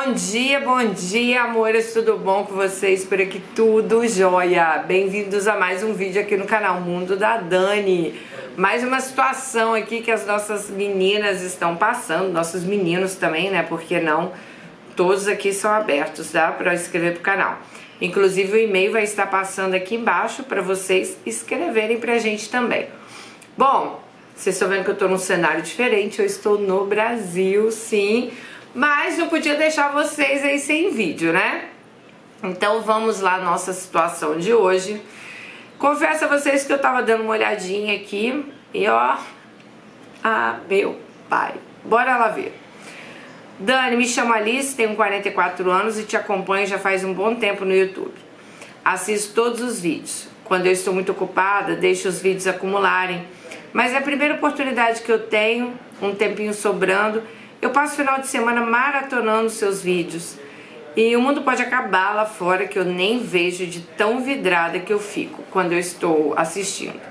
Bom dia, amores, tudo bom com vocês? Por aqui tudo jóia. Bem-vindos a mais um vídeo aqui no canal Mundo da Dani. Mais uma situação aqui que as nossas meninas estão passando, nossos meninos também, né? Porque não, todos aqui são abertos, tá? Para inscrever pro canal. Inclusive o e-mail vai estar passando aqui embaixo para vocês escreverem pra gente também. Bom, vocês estão vendo que eu tô num cenário diferente, eu estou no Brasil, sim, mas não podia deixar vocês aí sem vídeo, né? Então vamos lá, nossa situação de hoje. Confesso a vocês que eu tava dando uma olhadinha aqui e ó, meu pai, bora lá ver. Dani, me chamo Alice, tenho 44 anos e te acompanho já faz um bom tempo no YouTube. Assisto todos os vídeos. Quando eu estou muito ocupada, deixo os vídeos acumularem. Mas é a primeira oportunidade que eu tenho, um tempinho sobrando, eu passo o final de semana maratonando seus vídeos. E o mundo pode acabar lá fora que eu nem vejo de tão vidrada que eu fico quando eu estou assistindo.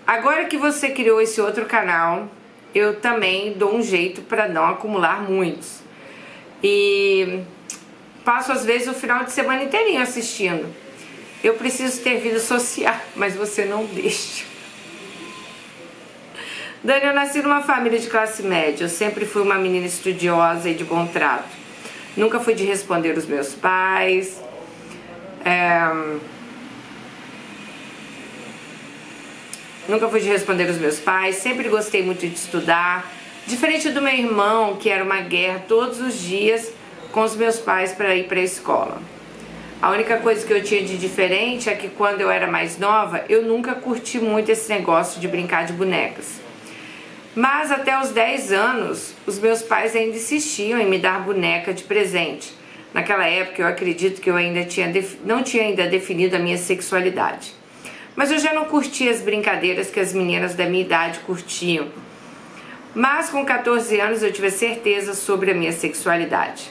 Agora que você criou esse outro canal, eu também dou um jeito para não acumular muitos. E passo às vezes o final de semana inteirinho assistindo. Eu preciso ter vida social, mas você não deixa. Dani, eu nasci numa família de classe média. Eu sempre fui uma menina estudiosa e de bom trato. Nunca fui de responder os meus pais. Nunca fui de responder os meus pais. Sempre gostei muito de estudar. Diferente do meu irmão, que era uma guerra todos os dias com os meus pais para ir para a escola. A única coisa que eu tinha de diferente é que quando eu era mais nova, eu nunca curti muito esse negócio de brincar de bonecas. Mas até os 10 anos, os meus pais ainda insistiam em me dar boneca de presente. Naquela época eu acredito que eu ainda não tinha ainda definido a minha sexualidade. Mas eu já não curtia as brincadeiras que as meninas da minha idade curtiam. Mas com 14 anos eu tive certeza sobre a minha sexualidade.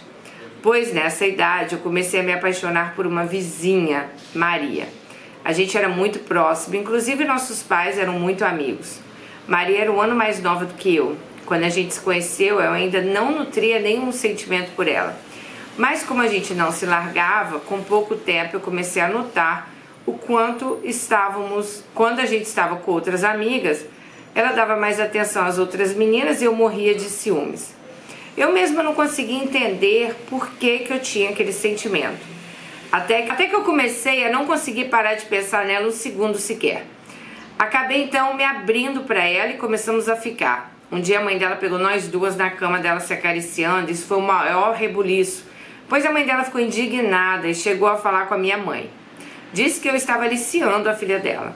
Pois nessa idade eu comecei a me apaixonar por uma vizinha, Maria. A gente era muito próximo, inclusive nossos pais eram muito amigos. Maria era um ano mais nova do que eu. Quando a gente se conheceu, eu ainda não nutria nenhum sentimento por ela. Mas como a gente não se largava, com pouco tempo eu comecei a notar o quanto quando a gente estava com outras amigas, ela dava mais atenção às outras meninas e eu morria de ciúmes. Eu mesma não conseguia entender por que eu tinha aquele sentimento. Até que eu comecei a não conseguir parar de pensar nela um segundo sequer. Acabei então me abrindo para ela e começamos a ficar. Um dia a mãe dela pegou nós duas na cama dela se acariciando. Isso foi o maior rebuliço, pois a mãe dela ficou indignada e chegou a falar com a minha mãe. Disse que eu estava aliciando a filha dela,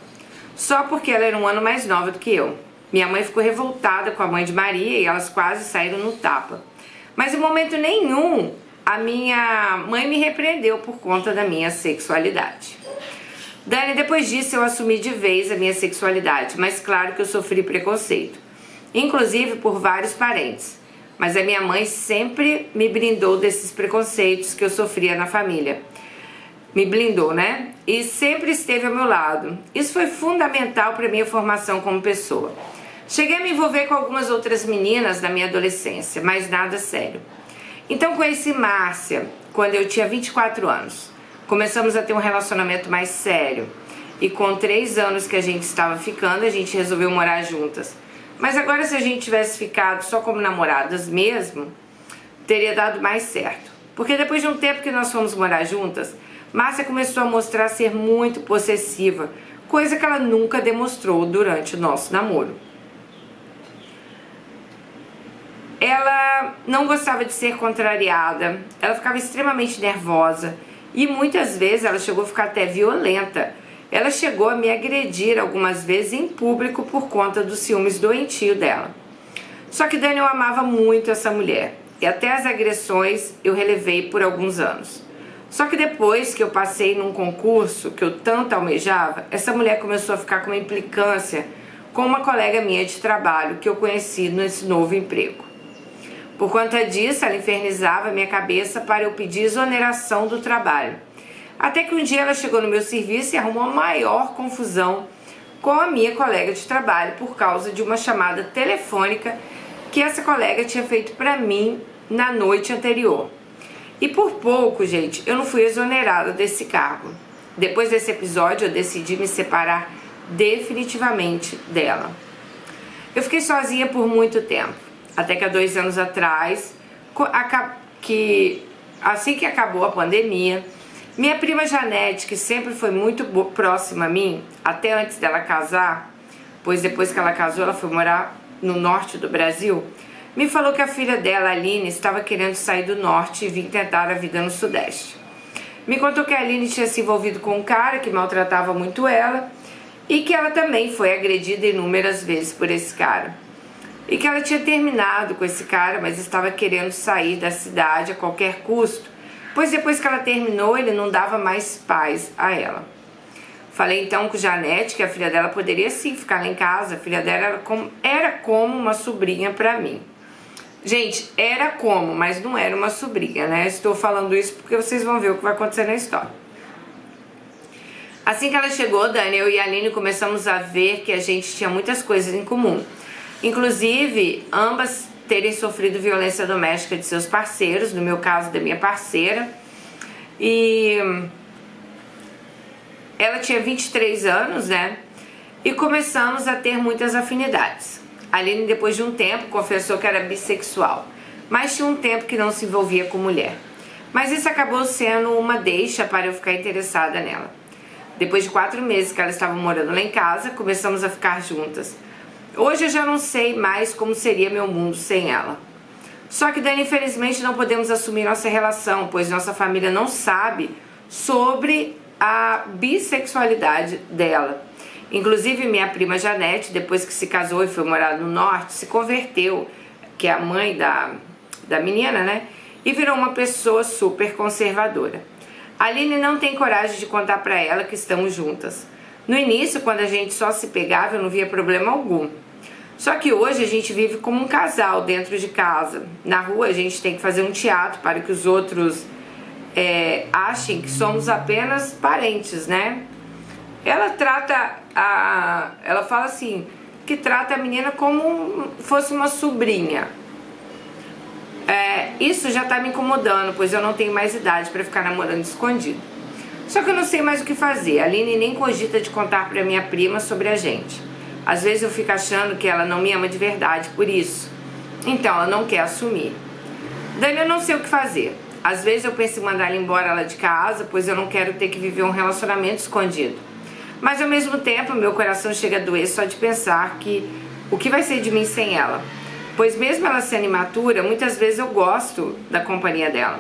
só porque ela era um ano mais nova do que eu. Minha mãe ficou revoltada com a mãe de Maria e elas quase saíram no tapa. Mas em momento nenhum a minha mãe me repreendeu por conta da minha sexualidade. Dani, depois disso eu assumi de vez a minha sexualidade, mas claro que eu sofri preconceito, inclusive por vários parentes. Mas a minha mãe sempre me blindou desses preconceitos que eu sofria na família. Me blindou, né? E sempre esteve ao meu lado. Isso foi fundamental para a minha formação como pessoa. Cheguei a me envolver com algumas outras meninas na minha adolescência, mas nada sério. Então conheci Márcia quando eu tinha 24 anos. Começamos a ter um relacionamento mais sério. E com 3 anos que a gente estava ficando, a gente resolveu morar juntas. Mas agora, se a gente tivesse ficado só como namoradas mesmo, teria dado mais certo. Porque depois de um tempo que nós fomos morar juntas, Márcia começou a mostrar ser muito possessiva, coisa que ela nunca demonstrou durante o nosso namoro. Ela não gostava de ser contrariada, ela ficava extremamente nervosa e muitas vezes ela chegou a ficar até violenta. Ela chegou a me agredir algumas vezes em público por conta dos ciúmes doentio dela. Só que Dani, eu amava muito essa mulher e até as agressões eu relevei por alguns anos. Só que depois que eu passei num concurso que eu tanto almejava, essa mulher começou a ficar com uma implicância com uma colega minha de trabalho que eu conheci nesse novo emprego. Por conta disso, ela infernizava minha cabeça para eu pedir exoneração do trabalho. Até que um dia ela chegou no meu serviço e arrumou a maior confusão com a minha colega de trabalho por causa de uma chamada telefônica que essa colega tinha feito pra mim na noite anterior. E por pouco, gente, eu não fui exonerada desse cargo. Depois desse episódio, eu decidi me separar definitivamente dela. Eu fiquei sozinha por muito tempo, até que há 2 anos atrás, assim que acabou a pandemia, minha prima Janete, que sempre foi muito próxima a mim, até antes dela casar, pois depois que ela casou, ela foi morar no norte do Brasil, me falou que a filha dela, Aline, estava querendo sair do norte e vir tentar a vida no sudeste. Me contou que a Aline tinha se envolvido com um cara que maltratava muito ela e que ela também foi agredida inúmeras vezes por esse cara. E que ela tinha terminado com esse cara, mas estava querendo sair da cidade a qualquer custo, pois depois que ela terminou, ele não dava mais paz a ela. Falei então com Janete que a filha dela poderia sim ficar lá em casa, a filha dela era como uma sobrinha para mim. Gente, era como, mas não era uma sobrinha, né? Estou falando isso porque vocês vão ver o que vai acontecer na história. Assim que ela chegou, Dani, eu e a Aline começamos a ver que a gente tinha muitas coisas em comum. Inclusive, ambas terem sofrido violência doméstica de seus parceiros, no meu caso, da minha parceira. E ela tinha 23 anos, né? E começamos a ter muitas afinidades. A Aline, depois de um tempo, confessou que era bissexual, mas tinha um tempo que não se envolvia com mulher. Mas isso acabou sendo uma deixa para eu ficar interessada nela. Depois de 4 meses que ela estava morando lá em casa, começamos a ficar juntas. Hoje eu já não sei mais como seria meu mundo sem ela. Só que, Dani, infelizmente não podemos assumir nossa relação, pois nossa família não sabe sobre a bissexualidade dela. Inclusive, minha prima Janete, depois que se casou e foi morar no norte, se converteu, que é a mãe da menina, né? E virou uma pessoa super conservadora. A Aline não tem coragem de contar pra ela que estamos juntas. No início, quando a gente só se pegava, eu não via problema algum. Só que hoje a gente vive como um casal dentro de casa. Na rua a gente tem que fazer um teatro para que os outros achem que somos apenas parentes, né? Ela fala assim, que trata a menina como fosse uma sobrinha. Isso já tá me incomodando, pois eu não tenho mais idade para ficar namorando escondido. Só que eu não sei mais o que fazer. A Aline nem cogita de contar pra minha prima sobre a gente. Às vezes eu fico achando que ela não me ama de verdade por isso. Então ela não quer assumir. Dani, eu não sei o que fazer. Às vezes eu penso em mandar ela embora lá de casa, pois eu não quero ter que viver um relacionamento escondido. Mas ao mesmo tempo meu coração chega a doer só de pensar que o que vai ser de mim sem ela. Pois mesmo ela sendo imatura, muitas vezes eu gosto da companhia dela.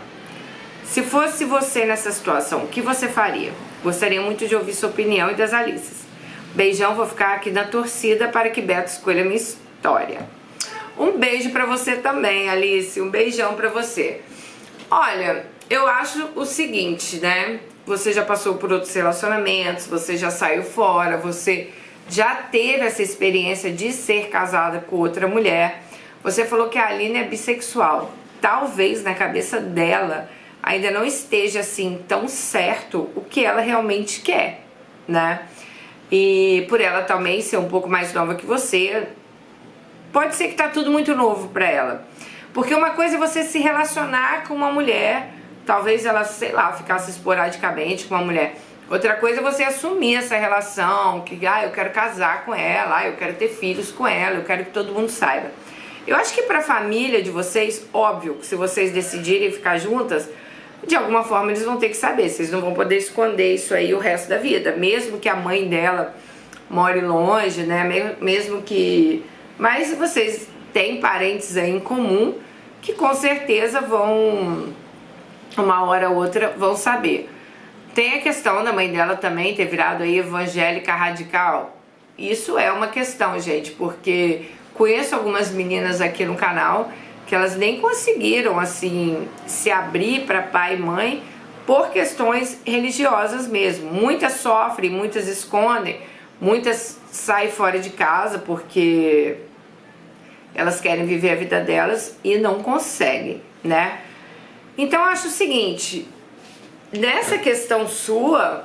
Se fosse você nessa situação, o que você faria? Gostaria muito de ouvir sua opinião e das Alices. Beijão, vou ficar aqui na torcida para que Beto escolha a minha história. Um beijo pra você também, Alice. Um beijão pra você. Olha, eu acho o seguinte, né? Você já passou por outros relacionamentos, você já saiu fora, você já teve essa experiência de ser casada com outra mulher. Você falou que a Aline é bissexual. Talvez na cabeça dela ainda não esteja assim tão certo o que ela realmente quer, né? E por ela também ser um pouco mais nova que você, pode ser que tá tudo muito novo pra ela. Porque uma coisa é você se relacionar com uma mulher, talvez ela, sei lá, ficasse esporadicamente com uma mulher. Outra coisa é você assumir essa relação, que eu quero casar com ela, eu quero ter filhos com ela, eu quero que todo mundo saiba. Eu acho que pra família de vocês, óbvio, que se vocês decidirem ficar juntas, de alguma forma eles vão ter que saber, vocês não vão poder esconder isso aí o resto da vida, mesmo que a mãe dela more longe, né, mesmo que... Mas vocês têm parentes aí em comum que com certeza vão, uma hora ou outra, vão saber. Tem a questão da mãe dela também ter virado aí evangélica radical. Isso é uma questão, gente, porque conheço algumas meninas aqui no canal que elas nem conseguiram, assim, se abrir para pai e mãe por questões religiosas mesmo. Muitas sofrem, muitas escondem, muitas saem fora de casa porque elas querem viver a vida delas e não conseguem, né? Então eu acho o seguinte, nessa questão sua,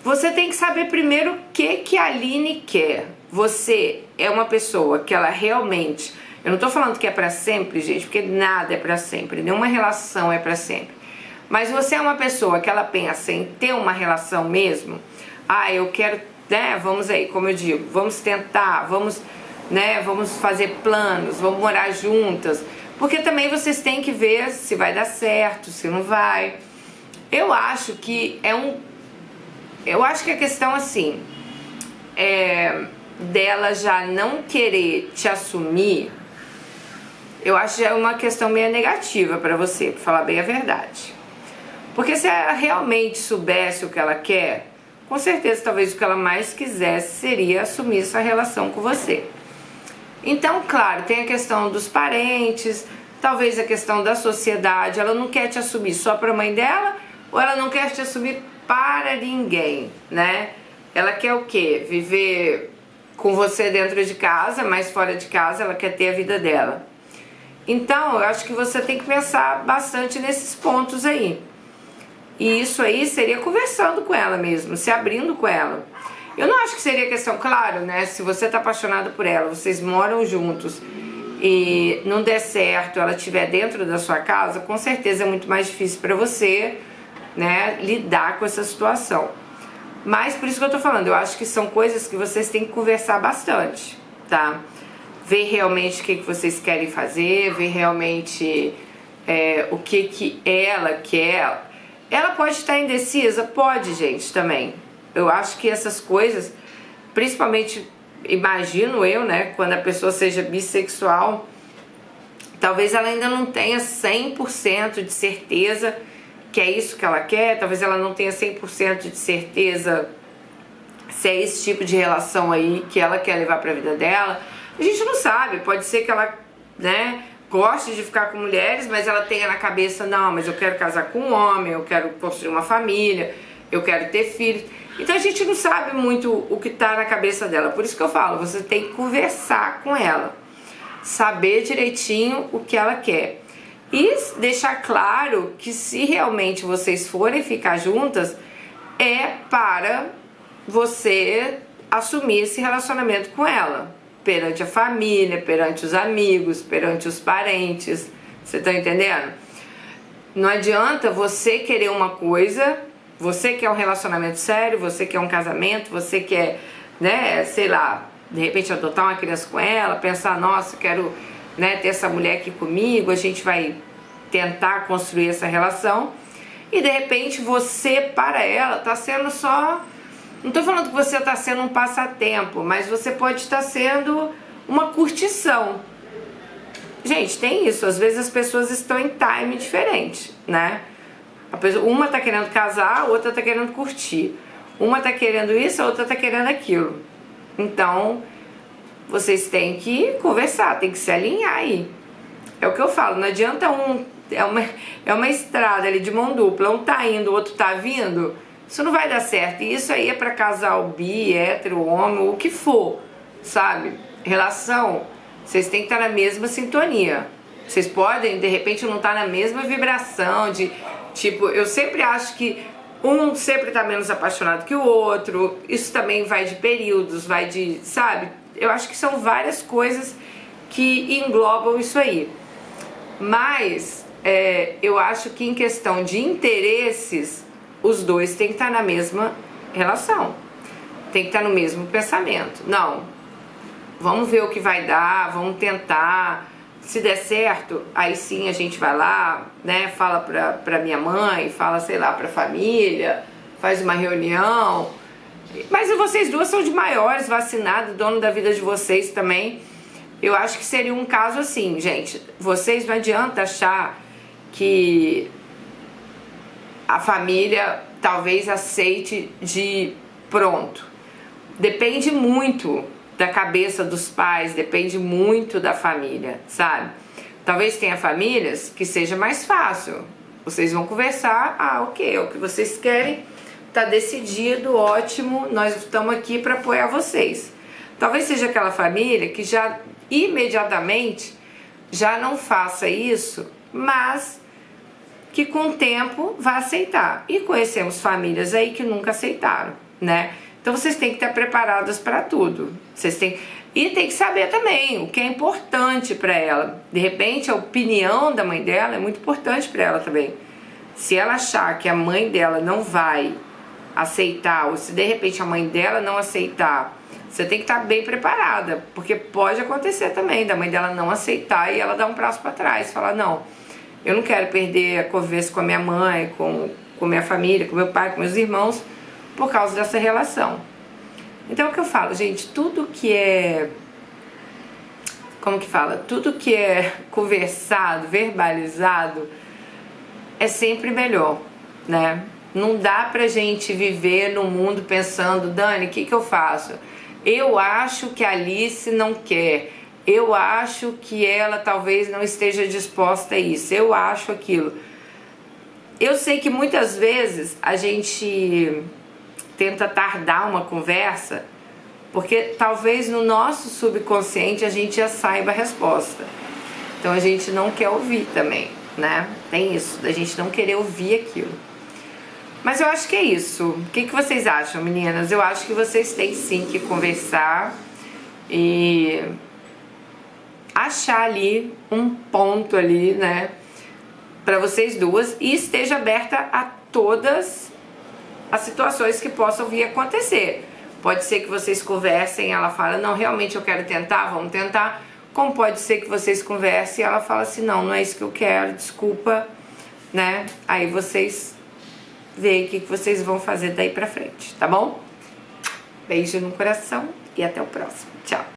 você tem que saber primeiro o que a Aline quer. Você é uma pessoa que ela realmente Eu não tô falando que é pra sempre, gente, porque nada é pra sempre, nenhuma relação é pra sempre. Mas você é uma pessoa que ela pensa em ter uma relação mesmo, eu quero, né, vamos aí, como eu digo, vamos tentar, vamos, né, vamos fazer planos, vamos morar juntas, porque também vocês têm que ver se vai dar certo, se não vai. Eu acho que a questão assim, dela já não querer te assumir, eu acho que é uma questão meio negativa pra você, pra falar bem a verdade. Porque se ela realmente soubesse o que ela quer, com certeza talvez o que ela mais quisesse seria assumir essa relação com você. Então, claro, tem a questão dos parentes, talvez a questão da sociedade. Ela não quer te assumir só para a mãe dela, ou ela não quer te assumir para ninguém, né? Ela quer o quê? Viver com você dentro de casa, mas fora de casa ela quer ter a vida dela. Então, eu acho que você tem que pensar bastante nesses pontos aí. E isso aí seria conversando com ela mesmo, se abrindo com ela. Eu não acho que seria questão, claro, né? Se você tá apaixonado por ela, vocês moram juntos e não der certo, ela estiver dentro da sua casa, com certeza é muito mais difícil para você, né, lidar com essa situação. Mas por isso que eu tô falando, eu acho que são coisas que vocês têm que conversar bastante, tá? Ver realmente o que vocês querem fazer, ver realmente o que ela quer. Ela pode estar indecisa? Pode, gente, também. Eu acho que essas coisas, principalmente, imagino eu, né, quando a pessoa seja bissexual, talvez ela ainda não tenha 100% de certeza que é isso que ela quer, talvez ela não tenha 100% de certeza se é esse tipo de relação aí que ela quer levar pra vida dela. A gente não sabe, pode ser que ela, né, goste de ficar com mulheres, mas ela tenha na cabeça, não, mas eu quero casar com um homem, eu quero construir uma família, eu quero ter filhos. Então a gente não sabe muito o que tá na cabeça dela. Por isso que eu falo, você tem que conversar com ela, saber direitinho o que ela quer e deixar claro que se realmente vocês forem ficar juntas, é para você assumir esse relacionamento com ela, perante a família, perante os amigos, perante os parentes. Você tá entendendo? Não adianta você querer uma coisa, você quer um relacionamento sério, você quer um casamento, você quer, né, sei lá, de repente adotar uma criança com ela, pensar, nossa, quero, né, ter essa mulher aqui comigo, a gente vai tentar construir essa relação, e de repente você, para ela, tá sendo só... Não tô falando que você tá sendo um passatempo, mas você pode estar sendo uma curtição. Gente, tem isso. Às vezes as pessoas estão em time diferente, né? Uma tá querendo casar, a outra tá querendo curtir. Uma tá querendo isso, a outra tá querendo aquilo. Então, vocês têm que conversar, tem que se alinhar aí. É o que eu falo, não adianta é uma estrada ali de mão dupla. Um tá indo, o outro tá vindo... Isso não vai dar certo. E isso aí é pra casal bi, hétero, homem, o que for, sabe? Relação, vocês têm que estar na mesma sintonia. Vocês podem, de repente, não estar na mesma vibração de... Tipo, eu sempre acho que um sempre tá menos apaixonado que o outro. Isso também vai de períodos, vai de... Sabe? Eu acho que são várias coisas que englobam isso aí. Mas, eu acho que em questão de interesses... Os dois têm que estar na mesma relação, tem que estar no mesmo pensamento. Não, vamos ver o que vai dar, vamos tentar. Se der certo, aí sim a gente vai lá, né? Fala pra minha mãe, fala, sei lá, pra família, faz uma reunião. Mas vocês duas são de maiores, vacinadas, dono da vida de vocês também. Eu acho que seria um caso assim, gente. Vocês não adianta achar que a família talvez aceite de pronto. Depende muito da cabeça dos pais, depende muito da família, sabe? Talvez tenha famílias que seja mais fácil. Vocês vão conversar, ok, é o que vocês querem, tá decidido, ótimo, nós estamos aqui para apoiar vocês. Talvez seja aquela família que já imediatamente já não faça isso, mas que com o tempo vai aceitar. E conhecemos famílias aí que nunca aceitaram, né? Então vocês têm que estar preparadas para tudo. E tem que saber também o que é importante para ela. De repente a opinião da mãe dela é muito importante para ela também. Se ela achar que a mãe dela não vai aceitar, ou se de repente a mãe dela não aceitar, você tem que estar bem preparada, porque pode acontecer também da mãe dela não aceitar e ela dar um passo para trás, falar: não, eu não quero perder a convivência com a minha mãe, com minha família, com meu pai, com meus irmãos, por causa dessa relação. Então o que eu falo, gente, tudo que é, como que fala? Tudo que é conversado, verbalizado, é sempre melhor, né? Não dá pra gente viver no mundo pensando: Dani, o que eu faço? Eu acho que a Alice não quer, eu acho que ela talvez não esteja disposta a isso, eu acho aquilo. Eu sei que muitas vezes a gente tenta tardar uma conversa, porque talvez no nosso subconsciente a gente já saiba a resposta. Então a gente não quer ouvir também, né? Tem isso, da gente não querer ouvir aquilo. Mas eu acho que é isso. O que vocês acham, meninas? Eu acho que vocês têm sim que conversar e achar ali um ponto ali, né, para vocês duas, e esteja aberta a todas as situações que possam vir a acontecer. Pode ser que vocês conversem e ela fala: não, realmente eu quero tentar, vamos tentar. Como pode ser que vocês conversem e ela fala assim: não, não é isso que eu quero, desculpa, né? Aí vocês veem o que vocês vão fazer daí pra frente, tá bom? Beijo no coração e até o próximo. Tchau!